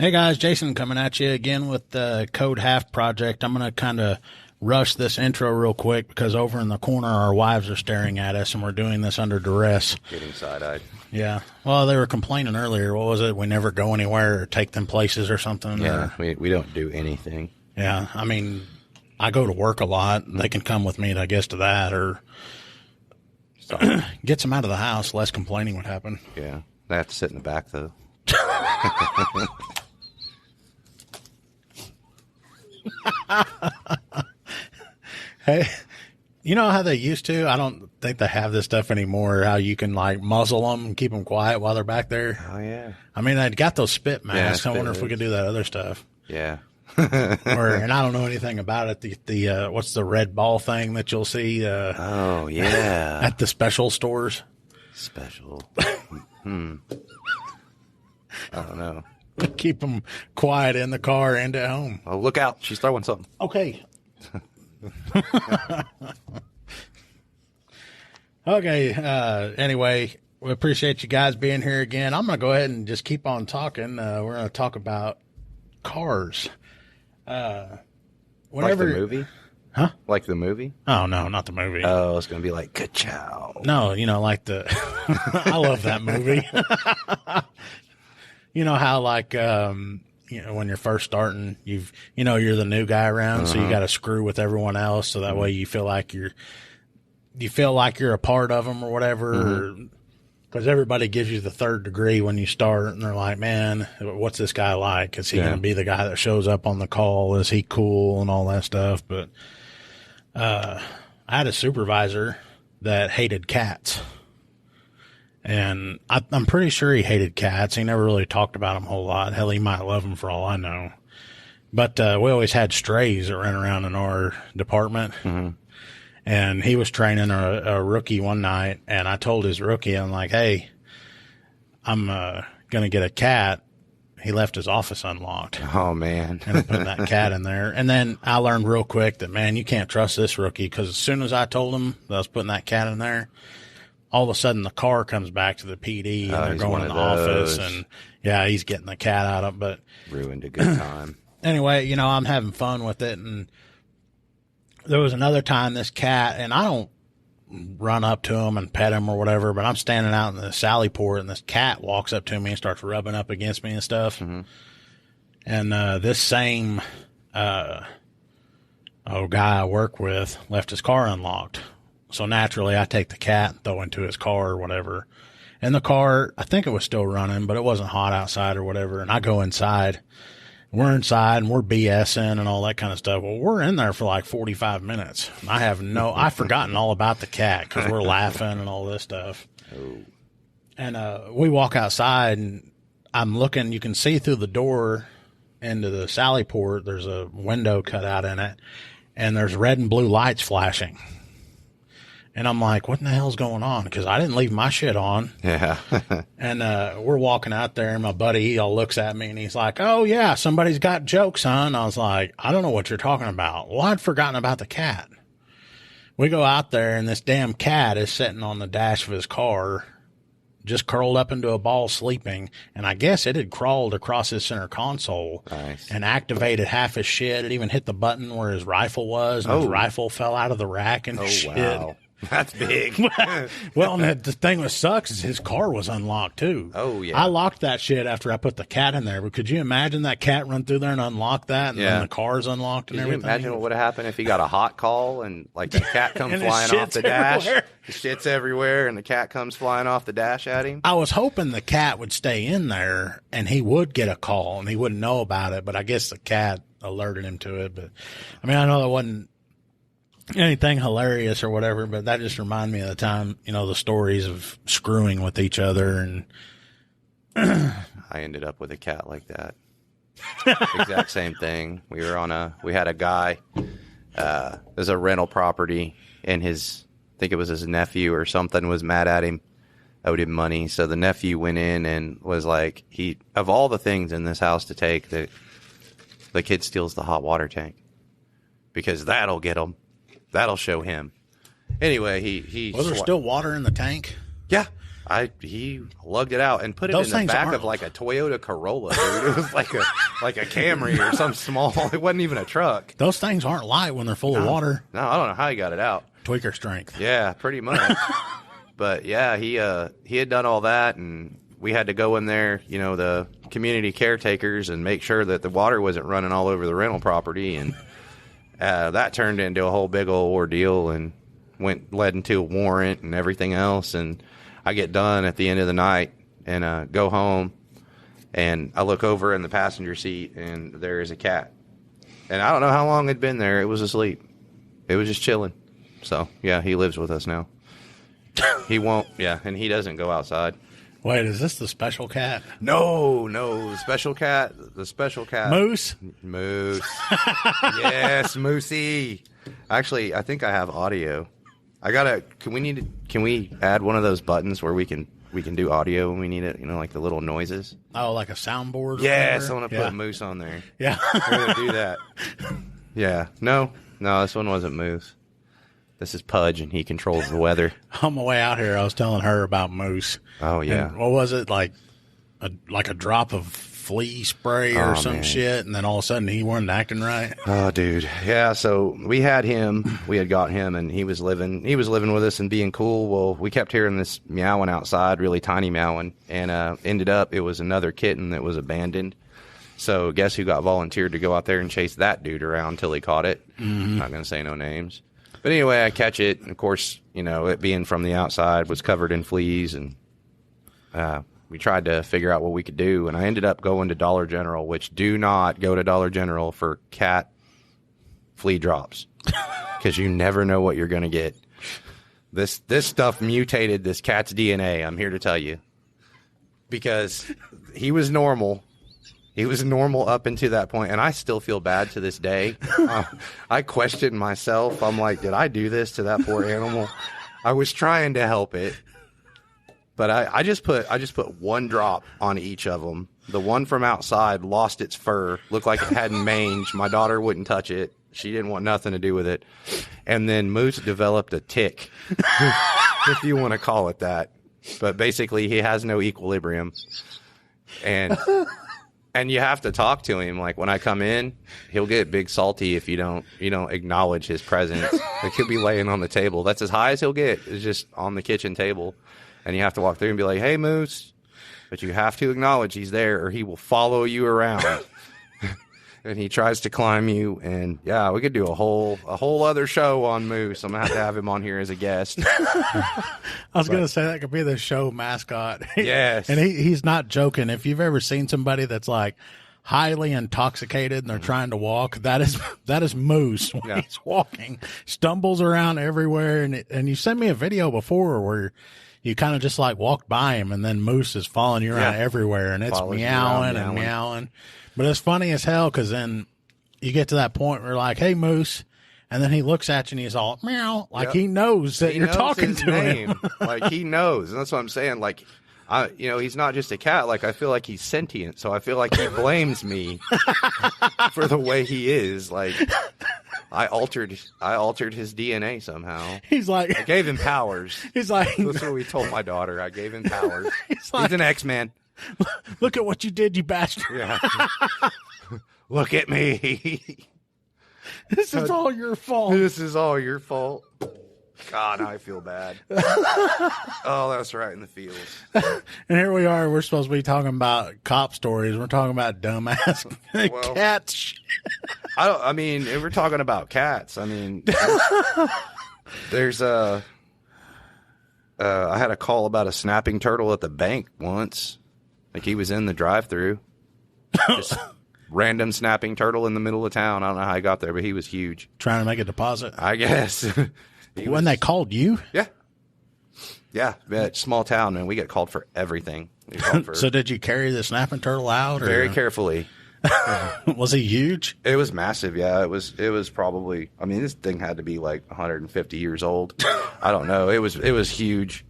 Hey guys, Jason coming at you again with the Code Half project. I'm going to kind of rush this intro real quick because over in the corner our wives are staring at us and we're doing this under duress. Getting side-eyed. Yeah. Well, they were complaining earlier. What was it? We never go anywhere or take them places or something? Yeah, we don't do anything. Yeah. I mean, I go to work a lot. They can come with me, I guess, to that or gets them out of the house. Less complaining would happen. Yeah. They have to sit in the back, though. Hey, you know how they used to? I don't think they have this stuff anymore. How you can like muzzle them and keep them quiet while they're back there. Oh, yeah. I mean, they'd got those spit masks. Yeah, I wonder if we could do that other stuff. Yeah. And I don't know anything about it. The what's the red ball thing that you'll see? Oh, yeah. At the special stores. Special. I don't know. Keep them quiet in the car and at home. Oh, look out. She's throwing something. Okay. Okay. Anyway, we appreciate you guys being here again. I'm going to go ahead and just keep on talking. We're going to talk about cars. Like the movie? Huh? Like the movie? Oh, no, not the movie. Oh, it's going to be like ka-chow. No, like the, I love that movie. You know how like, when you're first starting, you're the new guy around, so you got to screw with everyone else. So that way you feel like you're a part of them or whatever. Because everybody gives you the third degree when you start and they're like, man, what's this guy like? Is he going to be the guy that shows up on the call? Is he cool and all that stuff? But, I had a supervisor that hated cats. And I'm pretty sure he hated cats. He never really talked about them a whole lot. Hell, he might love them for all I know. But we always had strays that ran around in our department. And he was training a rookie one night, and I told his rookie, I'm like, hey, I'm going to get a cat. He left his office unlocked. Oh, man. And I put that cat in there. And then I learned real quick that, man, you can't trust this rookie because as soon as I told him that I was putting that cat in there, all of a sudden the car comes back to the PD and they're going in the office and yeah, he's getting the cat out of it. But ruined a good time. Anyway, I'm having fun with it. And there was another time this cat, and I don't run up to him and pet him or whatever, but I'm standing out in the Sally port and this cat walks up to me and starts rubbing up against me and stuff. And this same guy I work with left his car unlocked. So naturally, I take the cat and throw into his car or whatever. And the car, I think it was still running, but it wasn't hot outside or whatever. And I go inside. We're inside and we're BSing and all that kind of stuff. Well, we're in there for like 45 minutes. I've forgotten all about the cat because we're laughing and all this stuff. And we walk outside and I'm looking, you can see through the door into the Sally port. There's a window cut out in it and there's red and blue lights flashing. And I'm like, what in the hell's going on? Because I didn't leave my shit on. Yeah. And we're walking out there, and my buddy, he all looks at me, and he's like, oh, yeah, somebody's got jokes, son. I was like, I don't know what you're talking about. Well, I'd forgotten about the cat. We go out there, and this damn cat is sitting on the dash of his car, just curled up into a ball sleeping. And I guess it had crawled across his center console and activated half his shit. It even hit the button where his rifle was, and his rifle fell out of the rack and shit. Wow. That's big. Well, and the thing that sucks is his car was unlocked too. Oh, yeah. I locked that shit after I put the cat in there. But could you imagine that cat run through there and unlock that, and then the car's unlocked and everything? Can you imagine what would have happened if he got a hot call and like the cat comes flying off the dash? The shit's everywhere, and the cat comes flying off the dash at him. I was hoping the cat would stay in there and he would get a call and he wouldn't know about it. But I guess the cat alerted him to it. But I mean, I know that wasn't anything hilarious or whatever, but that just reminded me of the time, the stories of screwing with each other. And I ended up with a cat like that. Exact same thing. We had a guy, there's a rental property, and I think it was his nephew or something was mad at him, owed him money. So the nephew went in and was like, of all the things in this house to take, the kid steals the hot water tank because that'll get him. That'll show him. Anyway, he was there still water in the tank? Yeah. He lugged it out and put it Those in the things back aren't- of like a Toyota Corolla, dude. It was like a Camry or some small. It wasn't even a truck. Those things aren't light when they're full of water. No, I don't know how he got it out. Tweaker strength. Yeah, pretty much. But yeah, he had done all that, and we had to go in there, the community caretakers, and make sure that the water wasn't running all over the rental property, and that turned into a whole big old ordeal, and led into a warrant and everything else. And I get done at the end of the night and go home, and I look over in the passenger seat, and there is a cat, and I don't know how long it'd been there. It was asleep. It was just chilling. So yeah, he lives with us now. He won't. Yeah, and he doesn't go outside. Wait, is this the special cat? No, the special cat. Moose? Moose. Yes, Moosey. Actually, I think I have audio. Can we add one of those buttons where we can do audio when we need it, like the little noises? Oh, like a soundboard? Yes, I want to put Moose on there. Yeah. We're going to do that. Yeah. No, this one wasn't Moose. This is Pudge, and he controls the weather. On my way out here, I was telling her about Moose. Oh, yeah. And what was it, like a drop of flea spray or some shit, and then all of a sudden he wasn't acting right? Oh, dude. Yeah, so we had got him, and he was living with us and being cool. Well, we kept hearing this meowing outside, really tiny meowing, and ended up it was another kitten that was abandoned. So guess who got volunteered to go out there and chase that dude around till he caught it? Mm-hmm. Not going to say no names. But anyway, I catch it, and of course, it being from the outside was covered in fleas, and we tried to figure out what we could do, and I ended up going to Dollar General, which do not go to Dollar General for cat flea drops, because you never know what you're going to get. This stuff mutated this cat's DNA, I'm here to tell you, because he was normal. He was normal up until that point, and I still feel bad to this day. I question myself. I'm like, did I do this to that poor animal? I was trying to help it, but I just put one drop on each of them. The one from outside lost its fur, looked like it had mange. My daughter wouldn't touch it. She didn't want nothing to do with it. And then Moose developed a tick, if you want to call it that. But basically, he has no equilibrium, and you have to talk to him. Like when I come in, he'll get big salty if you don't acknowledge his presence. Like he'll be laying on the table. That's as high as he'll get, is just on the kitchen table. And you have to walk through and be like, "Hey, Moose," but you have to acknowledge he's there, or he will follow you around. And he tries to climb you. And yeah, we could do a whole other show on Moose. I'm gonna have him on here as a guest. I was going to say that could be the show mascot. Yes. And he's not joking. If you've ever seen somebody that's like highly intoxicated and they're trying to walk, that is Moose when he's walking. Stumbles around everywhere. And you sent me a video before where you kind of just like walked by him, and then Moose is following you around everywhere, and it's meowing and meowing. But it's funny as hell, because then you get to that point where you're like, "Hey, Moose," and then he looks at you and he's all meow, like he knows that you're talking to him. Like he knows, and that's what I'm saying. Like, he's not just a cat. Like I feel like he's sentient, so I feel like he blames me for the way he is. Like I altered his DNA somehow. He's like, I gave him powers. He's like, that's what we told my daughter. I gave him powers. He's an X-Man. Look at what you did, you bastard. Yeah. Look at me. This is all your fault. This is all your fault. God, I feel bad. Oh, that's right in the fields. And here we are. We're supposed to be talking about cop stories. We're talking about dumbass cats. If we're talking about cats, there's I had a call about a snapping turtle at the bank once. Like he was in the drive-thru. Just random snapping turtle in the middle of town. I don't know how he got there, but he was huge. Trying to make a deposit, I guess. When they called you? Yeah. Yeah. Small town, man. We get called for everything. So did you carry the snapping turtle out? Very carefully. Was he huge? It was massive. Yeah, it was probably, this thing had to be like 150 years old. I don't know. It was huge,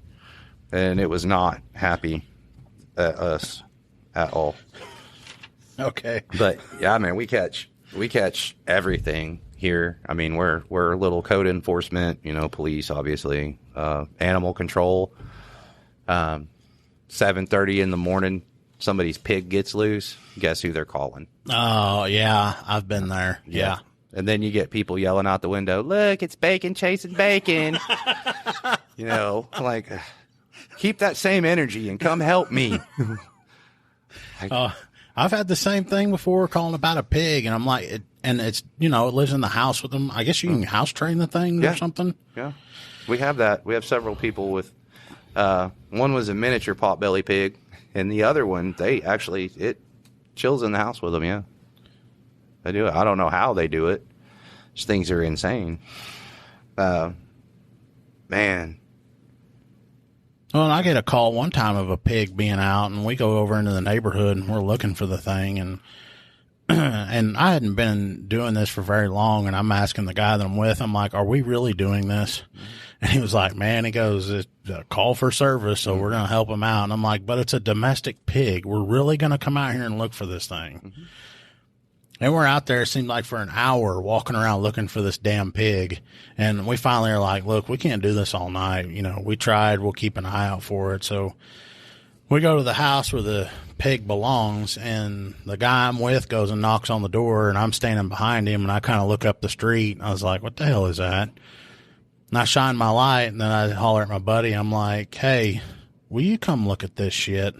and it was not happy at us at all. Okay. But yeah, man, we catch everything here. We're a little code enforcement, police, obviously, animal control. 7:30 in the morning, somebody's pig gets loose. Guess who they're calling? Oh, yeah. I've been there. Yeah. And then you get people yelling out the window, look, it's bacon chasing bacon. Like, keep that same energy and come help me. I've had the same thing before calling about a pig, and I'm like, it lives in the house with them. I guess you can house train the thing or something. Yeah. We have that. We have several people with, one was a miniature potbelly pig, and the other one, it chills in the house with them, yeah. They do it. I don't know how they do it. These things are insane. Man. Well, and I get a call one time of a pig being out, and we go over into the neighborhood, and we're looking for the thing, and and I hadn't been doing this for very long, and I'm asking the guy that I'm with, I'm like, are we really doing this? And he was like, man, he goes, it's a call for service, so we're going to help him out. And I'm like, but it's a domestic pig. We're really going to come out here and look for this thing. Mm-hmm. And we're out there, it seemed like for an hour, walking around looking for this damn pig. And we finally are like, look, we can't do this all night. We tried. We'll keep an eye out for it. So we go to the house where the pig belongs, and the guy I'm with goes and knocks on the door, and I'm standing behind him, and I kind of look up the street. And I was like, what the hell is that? And I shine my light, and then I holler at my buddy. I'm like, hey, will you come look at this shit?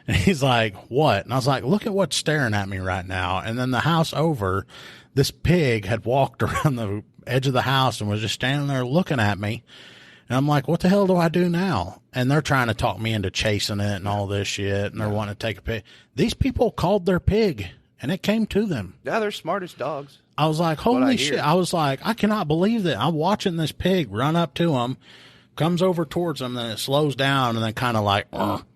And he's like, what? And I was like, look at what's staring at me right now. And then the house over, this pig had walked around the edge of the house and was just standing there looking at me. And I'm like, what the hell do I do now? And they're trying to talk me into chasing it and all this shit. And they're wanting to take a pig. These people called their pig, and it came to them. Yeah, they're smart as dogs. I was like, holy shit. I was like, I cannot believe that. I'm watching this pig run up to him, comes over towards him, then it slows down, and then kind of like,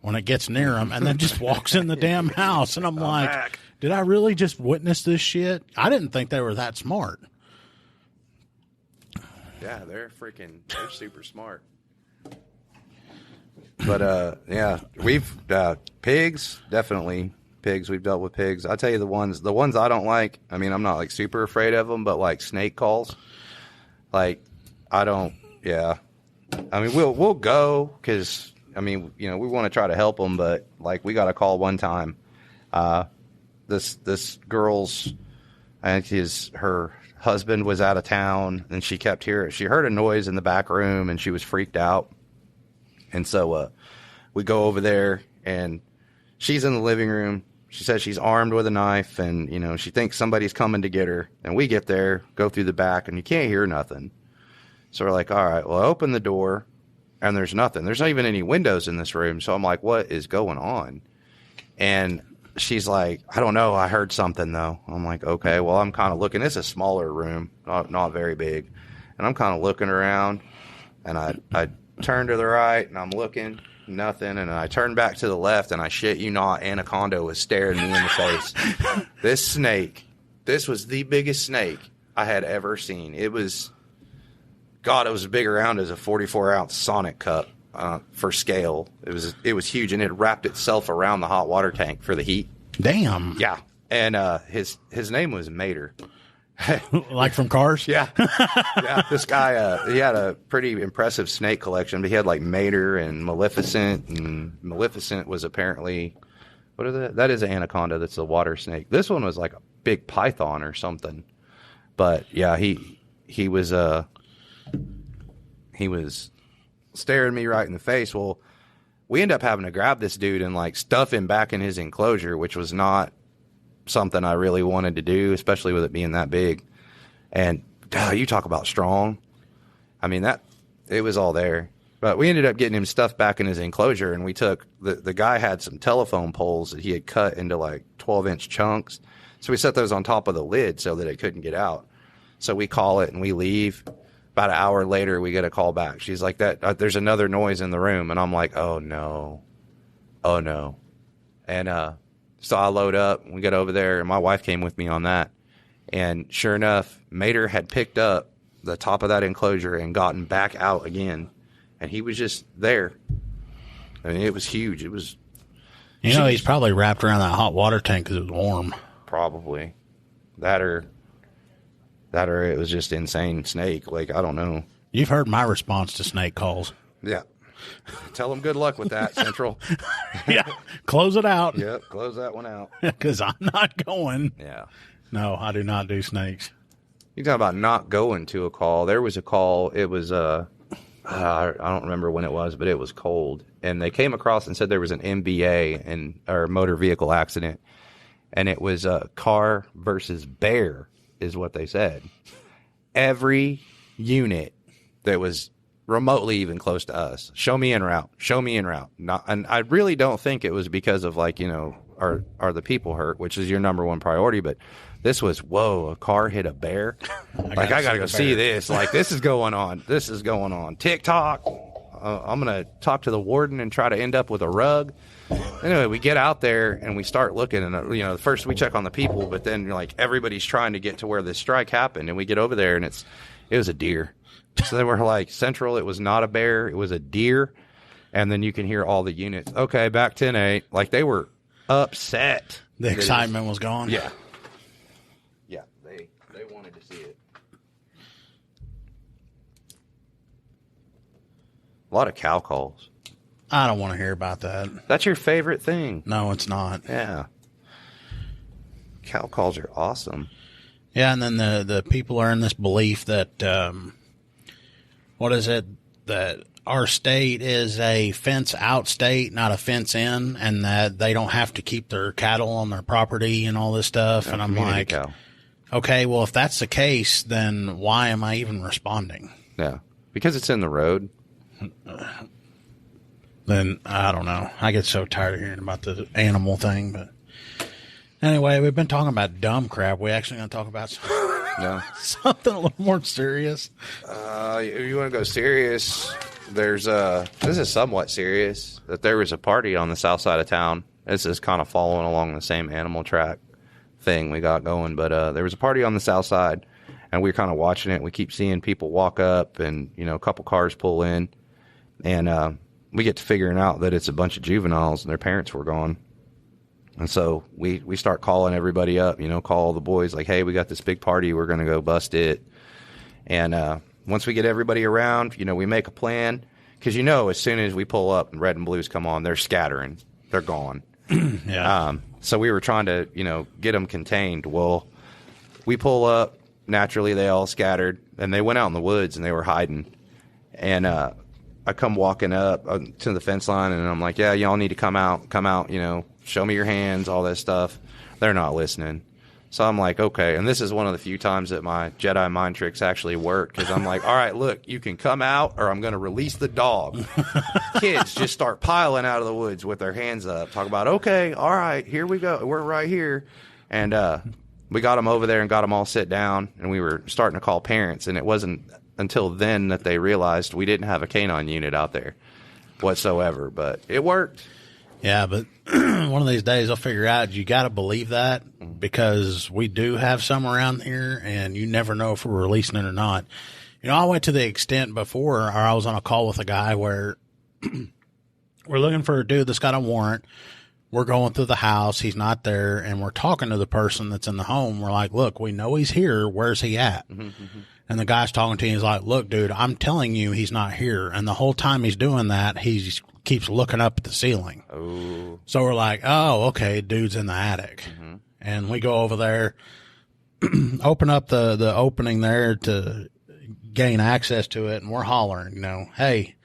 when it gets near him, and then just walks in the damn house. And I'm like, back. Did I really just witness this shit? I didn't think they were that smart. Yeah, they're super smart. But, yeah, we've, pigs, definitely. Pigs, we've dealt with pigs. I'll tell you the ones I don't like. I mean, I'm not like super afraid of them, but like snake calls, like I don't. Yeah, I mean we'll go because I mean we want to try to help them, but like we got a call one time. This girl's, I think her husband was out of town, and she heard a noise in the back room, and she was freaked out, and so we go over there, and she's in the living room. She says she's armed with a knife, and, she thinks somebody's coming to get her. And we get there, go through the back, and you can't hear nothing. So we're like, all right, well, I open the door, and there's nothing. There's not even any windows in this room. So I'm like, what is going on? And she's like, I don't know. I heard something, though. I'm like, okay, well, I'm kind of looking. It's a smaller room, not very big. And I'm kind of looking around, and I turn to the right, and I'm looking. Nothing, and I turned back to the left, and I shit you not, Anaconda was staring me in the face. This was the biggest snake I had ever seen. It was big around as a 44-ounce Sonic cup for scale. It was huge, and it wrapped itself around the hot water tank for the heat. Damn. Yeah, and his name was Mater. Like from Cars? Yeah. Yeah. This guy, he had a pretty impressive snake collection, but he had like Mater and Maleficent, and Maleficent was apparently, what is that? That is an anaconda. That's a water snake. This one was like a big python or something. But yeah, he was staring me right in the face. Well, we end up having to grab this dude and like stuff him back in his enclosure, which was not something I really wanted to do, especially with it being that big. And you talk about strong. I mean, it was all there. But we ended up getting him stuffed back in his enclosure, and we took the guy had some telephone poles that he had cut into like 12-inch chunks. So we set those on top of the lid so that it couldn't get out. So we call it and we leave. About an hour later, we get a call back. She's like, there's another noise in the room. And I'm like, oh no. And so I load up, and we get over there, and my wife came with me on that. And sure enough, Mater had picked up the top of that enclosure and gotten back out again. And he was just there. I mean, it was huge. It was. He's probably wrapped around that hot water tank because it was warm. Probably. That or it was just insane snake. Like, I don't know. You've heard my response to snake calls. Yeah. Tell them good luck with that, Central. Yeah. Close it out. Yep, close that one out. Because I'm not going. Yeah. No, I do not do snakes. You talk about not going to a call. There was a call. It was I don't remember when it was, but it was cold, and they came across and said there was an MVA or motor vehicle accident, and it was a car versus bear, is what they said. Every unit that was remotely even close to us, show me en route. And I really don't think it was because of like, are the people hurt, which is your number one priority, but this was, whoa, a car hit a bear. I gotta go see this. Like, this is going on. TikTok. I'm going to talk to the warden and try to end up with a rug. Anyway, we get out there and we start looking, and first we check on the people, but then like everybody's trying to get to where this strike happened, and we get over there and it was a deer. So they were like, Central, it was not a bear, it was a deer. And then you can hear all the units. Okay, back 10-8. Like, they were upset. The excitement was gone. Yeah. Yeah, they wanted to see it. A lot of cow calls. I don't want to hear about that. That's your favorite thing. No, it's not. Yeah. Cow calls are awesome. Yeah, and then the people are in this belief that, what is it, that our state is a fence-out state, not a fence-in, and that they don't have to keep their cattle on their property and all this stuff. And I'm like, cow. Okay, well, if that's the case, then why am I even responding? Yeah, because it's in the road. Then I don't know. I get so tired of hearing about the animal thing. But anyway, we've been talking about dumb crap. We actually going to talk about something a little more serious. You want to go serious? There's this is somewhat serious. That there was a party on the south side of town. This is kind of following along the same animal track thing we got going. But there was a party on the south side, and we were kind of watching it. We keep seeing people walk up, and a couple cars pull in, and we get to figuring out that it's a bunch of juveniles and their parents were gone. And so we start calling everybody up, call all the boys like, hey, we got this big party. We're going to go bust it. And once we get everybody around, we make a plan. Because, as soon as we pull up and red and blues come on, they're scattering. They're gone. Yeah. So we were trying to, get them contained. Well, we pull up. Naturally, they all scattered. And they went out in the woods and they were hiding. And I come walking up to the fence line, and I'm like, yeah, y'all need to come out, show me your hands, all that stuff. They're not listening. So I'm like, okay. And this is one of the few times that my Jedi mind tricks actually work, because I'm like, all right, look, you can come out or I'm going to release the dog. Kids just start piling out of the woods with their hands up. Talk about, okay, all right, here we go. We're right here. And we got them over there and got them all sit down, and we were starting to call parents, and it wasn't until then that they realized we didn't have a canine unit out there whatsoever, but it worked. Yeah, but one of these days I'll figure out you got to believe that, because we do have some around here, and you never know if we're releasing it or not. I went to the extent before, or I was on a call with a guy where we're looking for a dude that's got a warrant. We're going through the house. He's not there, and we're talking to the person that's in the home. We're like, look, we know he's here. Where's he at? And the guy's talking to me. He's like, look, dude, I'm telling you he's not here. And the whole time he's doing that, he keeps looking up at the ceiling. Oh. So we're like, oh, okay, dude's in the attic. And we go over there, open up the opening there to gain access to it. And we're hollering, hey,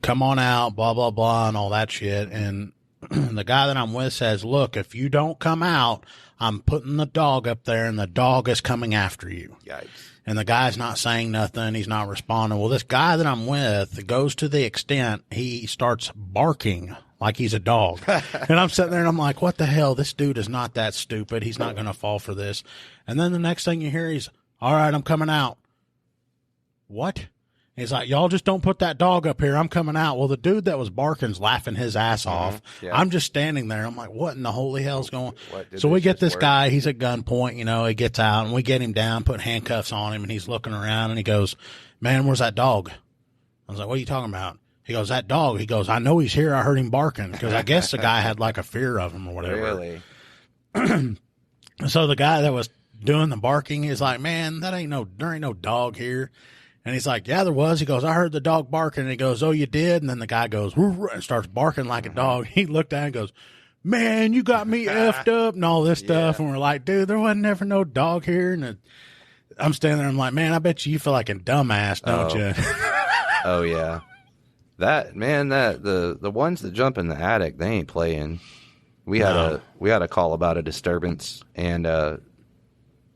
come on out, blah, blah, blah, and all that shit. And the guy that I'm with says, look, if you don't come out, I'm putting the dog up there, and the dog is coming after you. Yikes. And the guy's not saying nothing. He's not responding. Well, this guy that I'm with goes to the extent he starts barking like he's a dog. And I'm sitting there and I'm like, what the hell? This dude is not that stupid. He's not going to fall for this. And then the next thing you hear, he's, all right, I'm coming out. What? He's like, y'all just don't put that dog up here. I'm coming out. Well, the dude that was barking's laughing his ass off. Yeah. I'm just standing there. I'm like, what in the holy hell's going on? So we get this guy. He's at gunpoint. He gets out, and we get him down, put handcuffs on him, and he's looking around, and he goes, man, where's that dog? I was like, what are you talking about? He goes, that dog. He goes, I know he's here. I heard him barking, because I guess the guy had like a fear of him or whatever. Really? So the guy that was doing the barking is like, man, there ain't no dog here. And he's like, yeah, there was. He goes, I heard the dog barking. And he goes, oh, you did? And then the guy goes, "Woo," and starts barking like a dog. He looked down and goes, man, you got me effed up and all this stuff. And we're like, dude, there wasn't ever no dog here. And I'm standing there. I'm like, man, I bet you feel like a dumbass, don't you? Oh, yeah. That, man, the ones that jump in the attic, they ain't playing. We had a call about a disturbance, and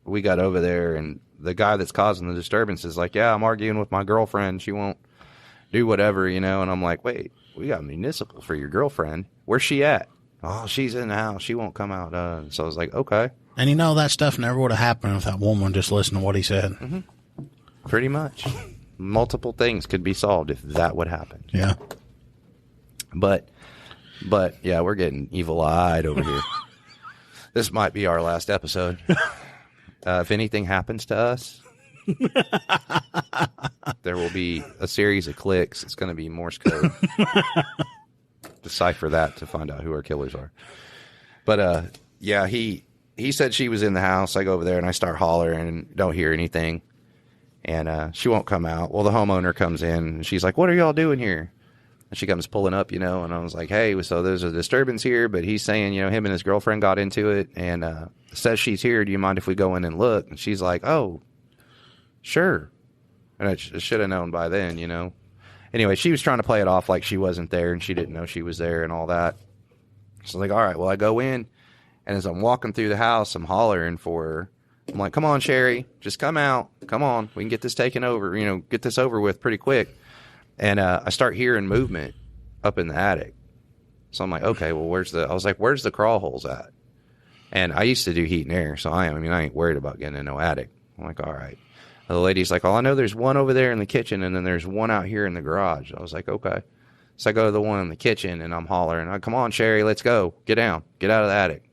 we got over there, and the guy that's causing the disturbance is like, yeah, I'm arguing with my girlfriend. She won't do whatever, And I'm like, wait, we got municipal for your girlfriend. Where's she at? Oh, she's in the house. She won't come out. So I was like, okay. And that stuff never would have happened if that woman just listened to what he said. Mm-hmm. Pretty much. Multiple things could be solved if that would happen. Yeah. But yeah, we're getting evil-eyed over here. This might be our last episode. If anything happens to us, there will be a series of clicks. It's going to be Morse code. Decipher that to find out who our killers are. But yeah, he said she was in the house. I go over there and I start hollering and don't hear anything. And she won't come out. Well, the homeowner comes in and she's like, what are y'all doing here? And she comes pulling up, and I was like, hey, so there's a disturbance here, but he's saying, him and his girlfriend got into it and says she's here. Do you mind if we go in and look? And she's like, oh, sure. And I should have known by then, Anyway, she was trying to play it off like she wasn't there and she didn't know she was there and all that. So like, all right, well, I go in, and as I'm walking through the house, I'm hollering for her. I'm like, come on, Sherry, just come out. Come on, we can get this taken over, get this over with pretty quick. And I start hearing movement up in the attic. So I'm like, okay, well, where's the crawl holes at? And I used to do heat and air, so I ain't worried about getting in no attic. I'm like, all right. And the lady's like, oh, I know there's one over there in the kitchen, and then there's one out here in the garage. I was like, okay. So I go to the one in the kitchen, and I'm hollering, come on, Sherry, let's go. Get down. Get out of the attic.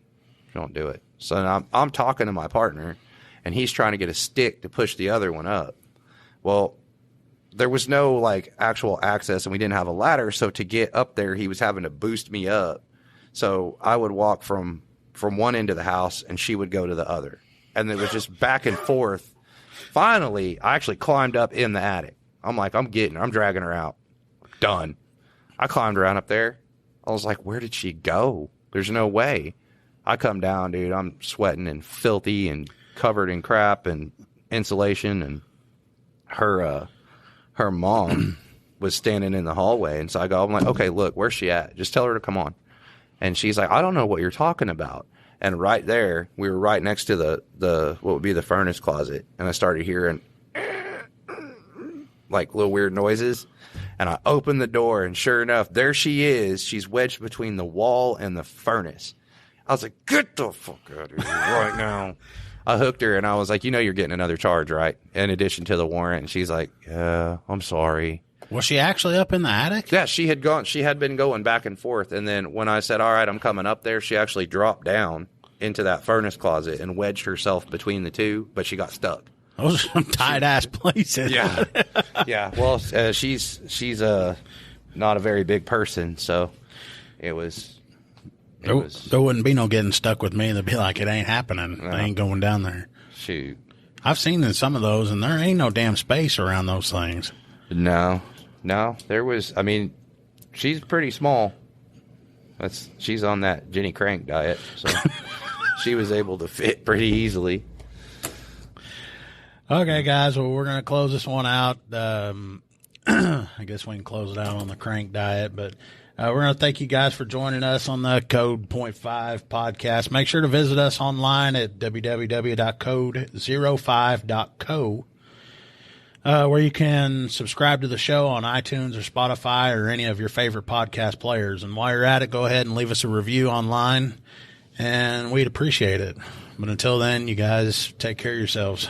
Don't do it. So I'm talking to my partner, and he's trying to get a stick to push the other one up. Well, there was no actual access, and we didn't have a ladder. So to get up there, he was having to boost me up. So I would walk from one end of the house, and she would go to the other. And it was just back and forth. Finally, I actually climbed up in the attic. I'm like, I'm dragging her out. Done. I climbed around up there. I was like, where did she go? There's no way. I come down, dude. I'm sweating and filthy and covered in crap and insulation. And her mom was standing in the hallway. And so I'm like, okay, look, where's she at? Just tell her to come on. And she's like, I don't know what you're talking about. And right there, we were right next to the what would be the furnace closet. And I started hearing little weird noises. And I opened the door, and sure enough, there she is. She's wedged between the wall and the furnace. I was like, get the fuck out of here right now. I hooked her, and I was like, you're getting another charge, right? In addition to the warrant. And she's like, yeah, I'm sorry. Was she actually up in the attic? Yeah, she had been going back and forth. And then when I said, all right, I'm coming up there, she actually dropped down into that furnace closet and wedged herself between the two, but she got stuck. Those are some tight-ass places. Yeah. Yeah. Well, she's not a very big person, so it was... There wouldn't be no getting stuck with me. They'd be like, it ain't happening. No. I ain't going down there. Shoot. I've seen in some of those, and there ain't no damn space around those things. No. There was, she's pretty small. She's on that Jenny Crank diet, so she was able to fit pretty easily. Okay, guys, well, we're going to close this one out. I guess we can close it out on the Crank diet, but we're going to thank you guys for joining us on the Code .5 podcast. Make sure to visit us online at www.code05.co, where you can subscribe to the show on iTunes or Spotify or any of your favorite podcast players. And while you're at it, go ahead and leave us a review online, and we'd appreciate it. But until then, you guys take care of yourselves.